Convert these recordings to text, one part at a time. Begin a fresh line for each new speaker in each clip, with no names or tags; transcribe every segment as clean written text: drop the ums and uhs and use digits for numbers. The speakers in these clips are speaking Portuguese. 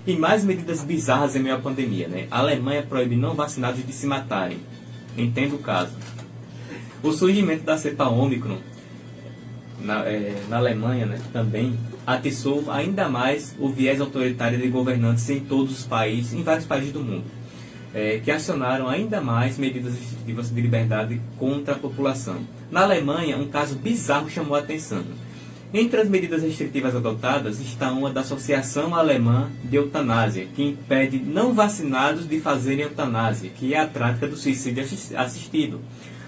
E mais medidas bizarras em meio à pandemia, né? A Alemanha proíbe não vacinados de se matarem. Entendo o caso. O surgimento da cepa Ômicron na Alemanha, né, também atiçou ainda mais o viés autoritário de governantes em todos os países, em vários países do mundo, que acionaram ainda mais medidas restritivas de liberdade contra a população. Na Alemanha, um caso bizarro chamou a atenção. Entre as medidas restritivas adotadas está uma da Associação Alemã de Eutanásia, que impede não vacinados de fazerem eutanásia, que é a prática do suicídio assistido.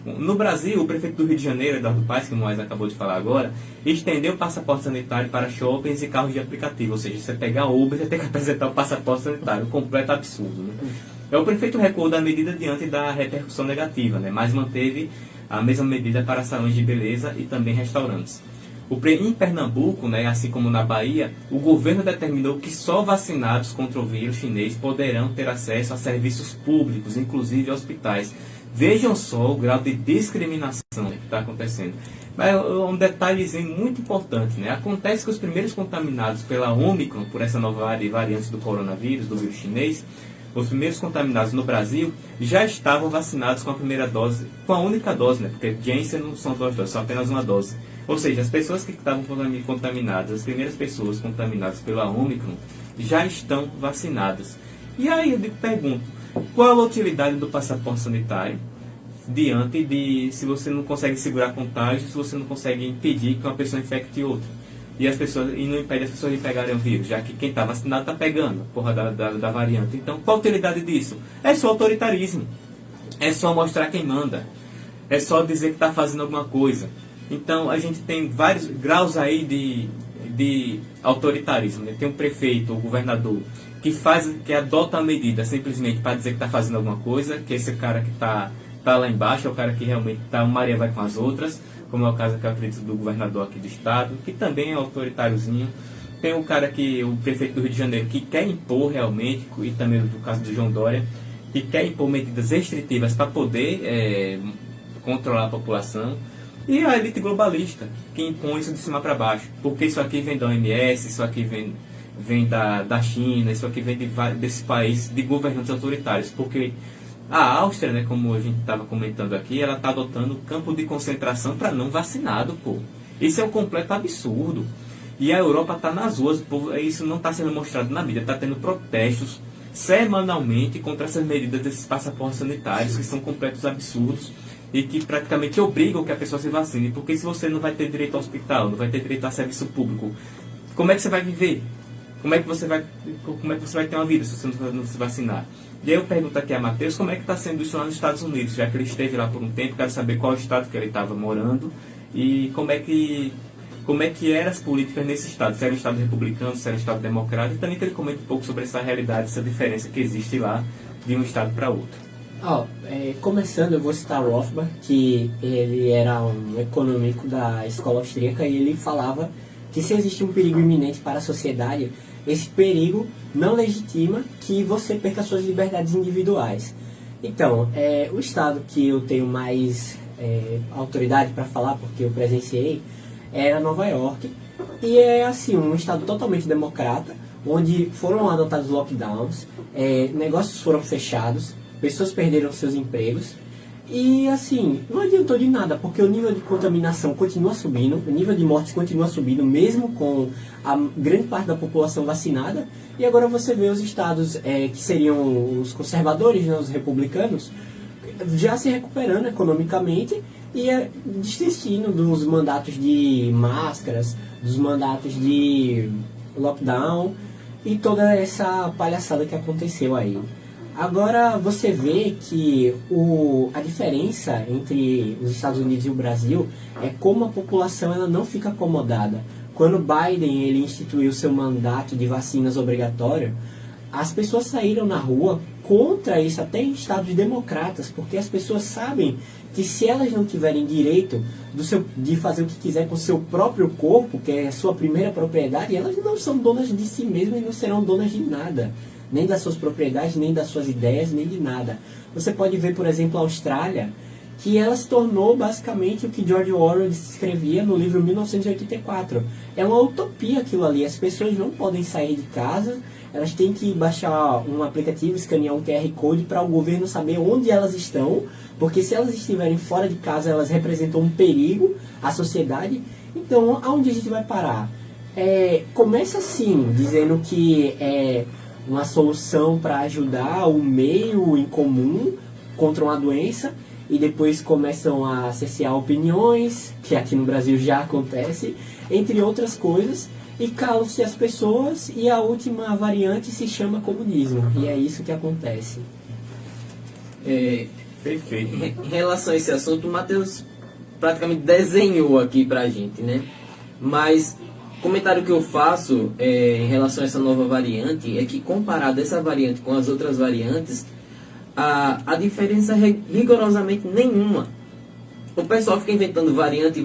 No Brasil, o prefeito do Rio de Janeiro, Eduardo Paes, que o Moisés acabou de falar agora, estendeu o passaporte sanitário para shoppings e carros de aplicativo. Ou seja, você pegar Uber, você tem que apresentar o passaporte sanitário. Um completo absurdo, né? O prefeito recuou da medida diante da repercussão negativa, né? Mas manteve a mesma medida para salões de beleza e também restaurantes. Em Pernambuco, né, assim como na Bahia, o governo determinou que só vacinados contra o vírus chinês poderão ter acesso a serviços públicos, inclusive hospitais. Vejam só o grau de discriminação que está acontecendo. Mas um detalhezinho muito importante, né? Acontece que os primeiros contaminados pela Ômicron, por essa nova variante do coronavírus, do vírus chinês, os primeiros contaminados no Brasil já estavam vacinados com a primeira dose, com a única dose, né? Porque Janssen não são 2 doses, são apenas uma dose. Ou seja, as pessoas que estavam contaminadas, as primeiras pessoas contaminadas pela Ômicron, já estão vacinadas. E aí eu pergunto, qual a utilidade do passaporte sanitário diante de se você não consegue segurar contágio, se você não consegue impedir que uma pessoa infecte outra? E não impede as pessoas de pegarem o vírus, já que quem está vacinado está pegando a porra da variante. Então, qual a utilidade disso? É só autoritarismo. É só mostrar quem manda. É só dizer que está fazendo alguma coisa. Então, a gente tem vários graus aí de autoritarismo, né? Tem um prefeito, o governador, que adota a medida simplesmente para dizer que está fazendo alguma coisa, que esse cara que está lá embaixo é o cara que realmente está, uma maré vai com as outras, como é o caso que eu acredito do governador aqui do estado, que também é autoritáriozinho. Tem o prefeito do Rio de Janeiro, que quer impor realmente, e também do caso do João Dória, que quer impor medidas restritivas para poder controlar a população. E a elite globalista, que impõe isso de cima para baixo. Porque isso aqui vem da OMS, isso aqui vem da China, isso aqui vem desses países de governantes autoritários. Porque a Áustria, né, como a gente estava comentando aqui, ela está adotando campo de concentração para não vacinado, pô. Isso é um completo absurdo. E a Europa está nas ruas, isso não está sendo mostrado na mídia, está tendo protestos semanalmente contra essas medidas desses passaportes sanitários, que são completos absurdos e que praticamente obrigam que a pessoa se vacine. Porque se você não vai ter direito ao hospital, não vai ter direito a serviço público, como é que você vai viver? Como é que você vai ter uma vida se você não se vacinar? E aí eu pergunto aqui a Matheus, como é que está sendo isso lá nos Estados Unidos, já que ele esteve lá por um tempo, quero saber qual estado que ele estava morando e como é que eram as políticas nesse estado, se era um estado republicano, se era um estado democrático, e também que ele comente um pouco sobre essa realidade, essa diferença que existe lá de um estado para outro.
Começando, eu vou citar Rothbard, que ele era um econômico da escola austríaca e ele falava que se existe um perigo iminente para a sociedade, esse perigo não legitima que você perca suas liberdades individuais. Então, o estado que eu tenho mais autoridade para falar, porque eu presenciei, era Nova York, e é assim, um estado totalmente democrata, onde foram adotados lockdowns, negócios foram fechados, pessoas perderam seus empregos, e assim, não adiantou de nada, porque o nível de contaminação continua subindo, o nível de mortes continua subindo, mesmo com a grande parte da população vacinada, e agora você vê os estados que seriam os conservadores, né, os republicanos, já se recuperando economicamente e desistindo dos mandatos de máscaras, dos mandatos de lockdown e toda essa palhaçada que aconteceu aí. Agora você vê que a diferença entre os Estados Unidos e o Brasil é como a população ela não fica acomodada. Quando Biden ele instituiu seu mandato de vacinas obrigatório, as pessoas saíram na rua contra isso, até em estados democratas, porque as pessoas sabem que se elas não tiverem direito de fazer o que quiser com o seu próprio corpo, que é a sua primeira propriedade, elas não são donas de si mesmas e não serão donas de nada. Nem das suas propriedades, nem das suas ideias, nem de nada. Você pode ver, por exemplo, a Austrália, que ela se tornou basicamente o que George Orwell escrevia no livro 1984. É uma utopia aquilo ali. As pessoas não podem sair de casa, elas têm que baixar um aplicativo, escanear um QR Code para o governo saber onde elas estão, porque se elas estiverem fora de casa, elas representam um perigo à sociedade. Então, aonde a gente vai parar? Começa assim, dizendo que é uma solução para ajudar o meio em comum contra uma doença, e depois começam a cercear opiniões, que aqui no Brasil já acontece, entre outras coisas, e calam-se as pessoas, e a última variante se chama comunismo, e é isso que acontece.
Perfeito.
Em relação a esse assunto, o Matheus praticamente desenhou aqui pra gente, né? Mas o comentário que eu faço em relação a essa nova variante é que, comparado essa variante com as outras variantes, a diferença é rigorosamente nenhuma. O pessoal fica inventando variante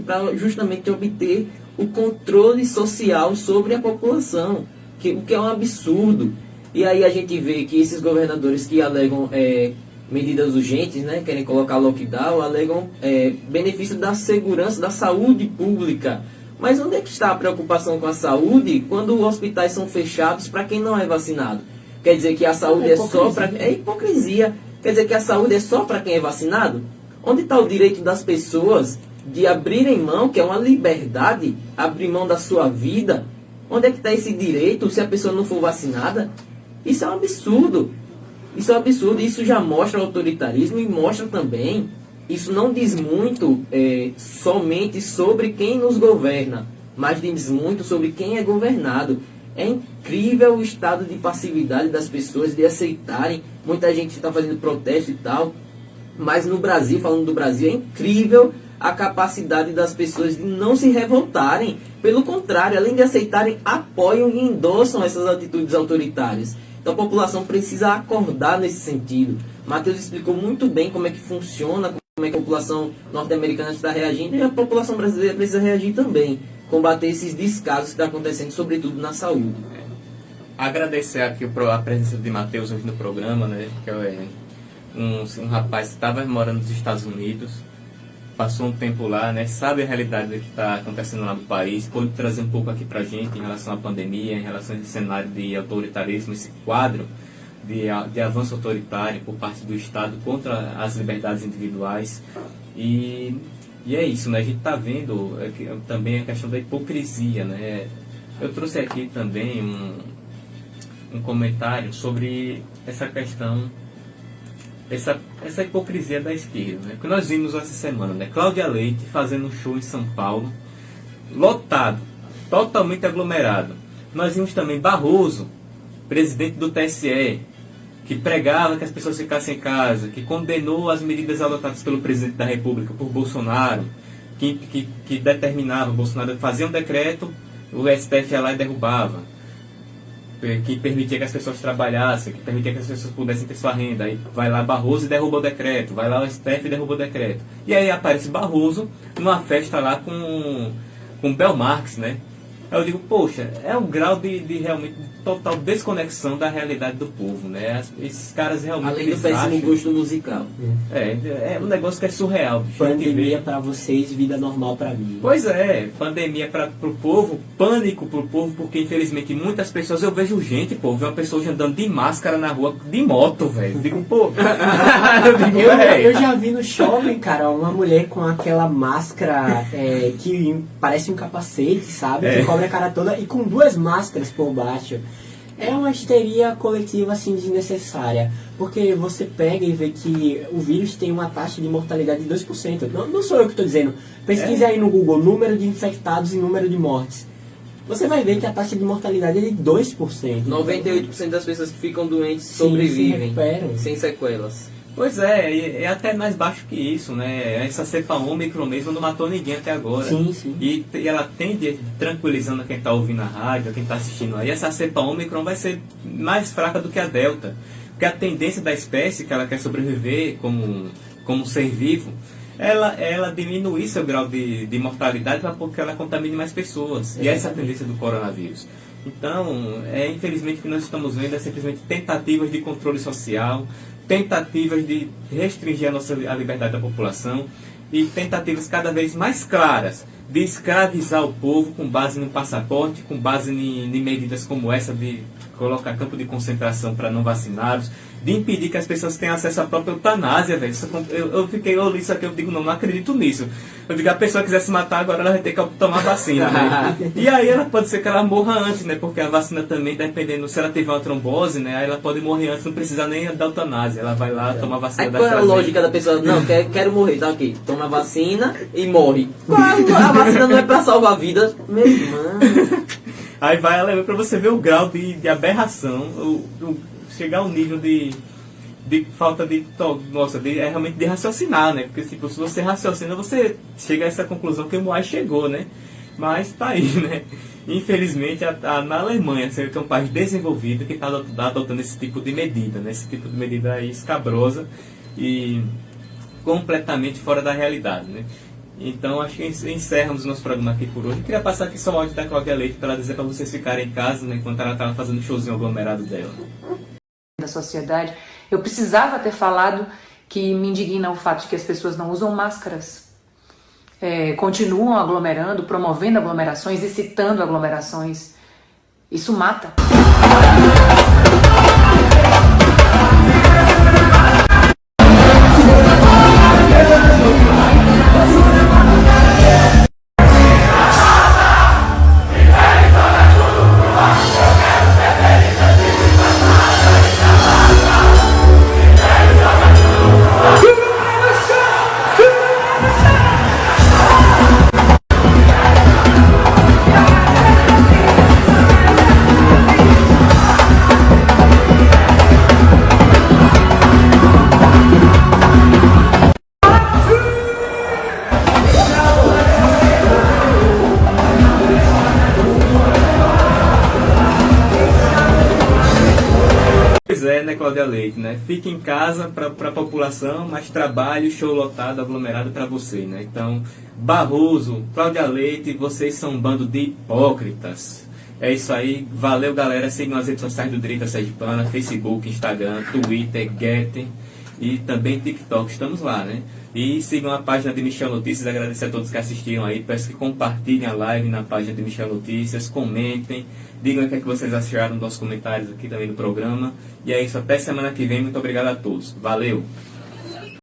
para justamente obter o controle social sobre a população, o que é um absurdo. E aí a gente vê que esses governadores que alegam medidas urgentes, né, querem colocar lockdown, alegam benefício da segurança, da saúde pública. Mas onde é que está a preocupação com a saúde quando os hospitais são fechados para quem não é vacinado? Quer dizer que a saúde é só para... É hipocrisia. Quer dizer que a saúde é só para quem é vacinado? Onde está o direito das pessoas de abrirem mão, que é uma liberdade, abrir mão da sua vida? Onde é que está esse direito se a pessoa não for vacinada? Isso é um absurdo. Isso é um absurdo. Isso já mostra o autoritarismo e mostra também... Isso não diz muito somente sobre quem nos governa, mas diz muito sobre quem é governado. É incrível o estado de passividade das pessoas, de aceitarem. Muita gente está fazendo protesto e tal. Mas no Brasil, falando do Brasil, é incrível a capacidade das pessoas de não se revoltarem. Pelo contrário, além de aceitarem, apoiam e endossam essas atitudes autoritárias. Então a população precisa acordar nesse sentido. Matheus explicou muito bem como é que funciona, como é que a população norte-americana está reagindo, e a população brasileira precisa reagir também. Combater esses descasos que estão acontecendo, sobretudo na saúde.
Agradecer aqui a presença de Matheus hoje no programa, né? Que é um rapaz que estava morando nos Estados Unidos, passou um tempo lá, né? Sabe a realidade do que está acontecendo lá no país, pode trazer um pouco aqui pra gente em relação à pandemia, em relação a esse cenário de autoritarismo, esse quadro de avanço autoritário por parte do Estado contra as liberdades individuais. E é isso, né? A gente está vendo também a questão da hipocrisia, né? Eu trouxe aqui também um comentário sobre essa questão, essa hipocrisia da esquerda, né? Que nós vimos essa semana, né? Cláudia Leite fazendo um show em São Paulo, lotado, totalmente aglomerado. Nós vimos também Barroso, presidente do TSE, que pregava que as pessoas ficassem em casa, que condenou as medidas adotadas pelo presidente da República, por Bolsonaro, que determinava, Bolsonaro fazia um decreto, o STF ia lá e derrubava, que permitia que as pessoas trabalhassem, que permitia que as pessoas pudessem ter sua renda. Aí vai lá Barroso e derruba o decreto, vai lá o STF e derruba o decreto. E aí aparece Barroso numa festa lá com Bel Marx, né? Aí eu digo, poxa, é um grau de realmente total desconexão da realidade do povo, né? Esses caras realmente...
Além do péssimo gosto musical.
É um negócio que é surreal.
Pandemia para vocês, vida normal para mim.
Pois é, pandemia pro povo, pânico pro povo, porque infelizmente muitas pessoas, eu vejo gente, pô, ver uma pessoa andando de máscara na rua, de moto, velho. Digo, pô...
eu já vi no shopping, cara, uma mulher com aquela máscara que parece um capacete, sabe? Que cobre a cara toda e com duas máscaras por baixo. É uma histeria coletiva assim desnecessária, porque você pega e vê que o vírus tem uma taxa de mortalidade de 2%. Não sou eu que estou dizendo. Pesquise aí no Google número de infectados e número de mortes. Você vai ver que a taxa de mortalidade é de 2%.
98% das pessoas que ficam doentes sobrevivem,
se
sem sequelas.
Pois é até mais baixo que isso, né? Essa cepa Ômicron mesmo não matou ninguém até agora.
Sim, sim.
E ela tende, tranquilizando quem está ouvindo a rádio, quem está assistindo aí, essa cepa Ômicron vai ser mais fraca do que a Delta. Porque a tendência da espécie, que ela quer sobreviver como ser vivo, ela diminui seu grau de mortalidade porque ela contamine mais pessoas. E essa é a tendência do coronavírus. Então, infelizmente o que nós estamos vendo é simplesmente tentativas de controle social, tentativas de restringir a liberdade da população e tentativas cada vez mais claras de escravizar o povo com base no passaporte, com base em medidas como essa de colocar campo de concentração para não vacinados, de impedir que as pessoas tenham acesso à própria eutanásia, velho. Eu li isso aqui, eu digo, não acredito nisso. Eu digo, a pessoa quiser se matar agora, ela vai ter que tomar vacina, né? E aí ela pode ser que ela morra antes, né? Porque a vacina também, dependendo, se ela tiver uma trombose, né? Aí ela pode morrer antes, não precisa nem da eutanásia. Ela vai lá tomar vacina
Aí
da
qual é a
AstraZeneca.
lógica da pessoa? Não, quero morrer, tá ok. Toma a vacina e morre. A vacina não é pra salvar vidas? Meu irmão.
Aí vai ela para você ver o grau de aberração, chegar ao nível de falta é realmente de raciocinar, né? Porque tipo, se você raciocina, você chega a essa conclusão que o Moai chegou, né? Mas tá aí, né? Infelizmente, na Alemanha, que é um país desenvolvido que está adotando esse tipo de medida, né? Esse tipo de medida aí escabrosa e completamente fora da realidade, né? Então, acho que encerramos o nosso programa aqui por hoje. Eu queria passar aqui só o áudio da Cláudia Leite para ela dizer para vocês ficarem em casa, né, enquanto ela estava fazendo o showzinho aglomerado dela.
Da sociedade, eu precisava ter falado que me indigna o fato de que as pessoas não usam máscaras, continuam aglomerando, promovendo aglomerações, incitando aglomerações. Isso mata.
Pois é, né, Cláudia Leite, né? Fique em casa para a população, mas trabalho, show lotado, aglomerado para você, né? Então, Barroso, Cláudia Leite, vocês são um bando de hipócritas. É isso aí, valeu galera, sigam as redes sociais do Direita Sergipana, Facebook, Instagram, Twitter, Getter e também TikTok, estamos lá, né? E sigam a página de Michel Notícias, agradecer a todos que assistiram aí, peço que compartilhem a live na página de Michel Notícias, comentem, digam o que é que vocês acharam dos comentários aqui também do programa. E é isso, até semana que vem, muito obrigado a todos, valeu!